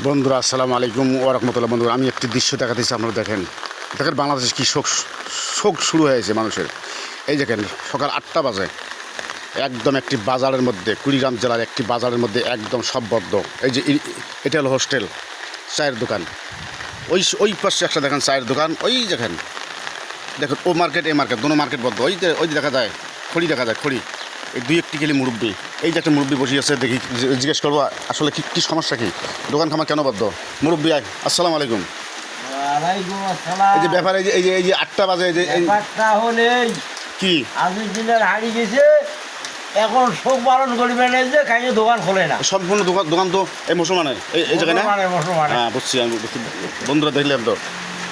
বন্ধুরা আসসালামু আলাইকুম ওয়া রাহমাতুল্লাহ। বন্ধুরা আমি একটি দৃশ্য দেখাতেছি, আপনারা দেখেন বাংলাদেশে কী শোক শোক শুরু হয়েছে মানুষের। এই দেখেন সকাল 8টা বাজে একদম একটি বাজারের মধ্যে, কুড়িগ্রাম জেলার একটি বাজারের মধ্যে একদম শববদ্ধ। এই যে এটা হলো হোস্টেল, চায়ের দোকান, ওই পাশে একটা দেখেন চায়ের দোকান, ওই দেখেন ও মার্কেট এ মার্কেট, দোনো মার্কেট বদ্ধ। ওই যে দেখা যায় খড়ি, দেখা যায় খড়ি, এই দুই একটি গেলে মুরব্বী। এই যে একটা মুরব্বী বসে আছে, দেখি জিজ্ঞেস করবো আসলে কী সমস্যা, কী দোকান খামার কেন বদ্ধ। মুরব্বী আসসালামু আলাইকুম। এই যে ব্যাপারে এই যে 8টা বাজে, এই যে হলে কি আগের দিনের হারিয়ে গেছে, এখন শোক পালন করবেন এই যে কাইয়ে দোকান খোলে না। সম্পূর্ণ দোকান তো এই মুসলমানের এই জায়গায় না। হ্যাঁ বুঝছি, আমি বুঝছি। বন্ধুরা দেখলেন তো,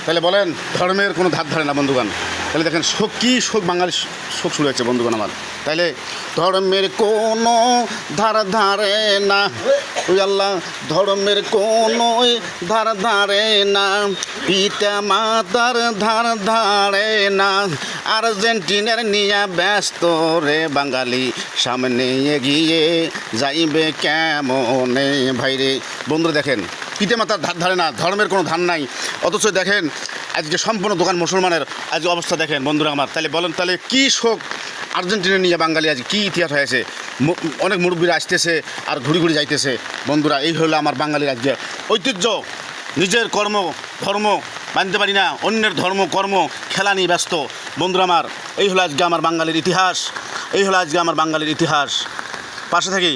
তাহলে বলেন ধর্মের কোনো ধার ধারে না বন্ধুগান। তাহলে দেখেন শোক বাঙালির শোক শুরু হয়েছে বন্ধুগান আমার। তাইলে ধর্মের কোনো ধার ধারে না, ওই আল্লাহ ধর্মের কোনো ধার ধারে না, পিতা মাতার ধার ধারে না, আর্জেন্টিনার নিয়ে ব্যস্ত রে বাঙালি, সামনে এগিয়ে যাইবে কেমনে ভাইরে। বন্ধুরা দেখেন পিতা মাতার ধার ধারে না, ধর্মের কোনো ধার নাই, অথচ দেখেন আজকে সম্পূর্ণ দোকান মুসলমানের আজ অবস্থা দেখেন বন্ধুরা আমার। তাহলে বলেন তাহলে কী শোক আর্জেন্টিনা নিয়ে বাঙালি, আজ কী ইতিহাস হয়েছে। অনেক মুরব্বীরা আসতেছে আর ঘুরি ঘুরি যাইতেছে বন্ধুরা। এই হলো আমার বাঙালির আজকে ঐতিহ্য। নিজের ধর্ম মানতে পারি না, অন্যের ধর্ম কর্ম খেলা নিয়ে ব্যস্ত বন্ধুরা আমার। এই হলো আজকে আমার বাঙালির ইতিহাস, এই হলো আজকে আমার বাঙালির ইতিহাস। পাশে থাকি।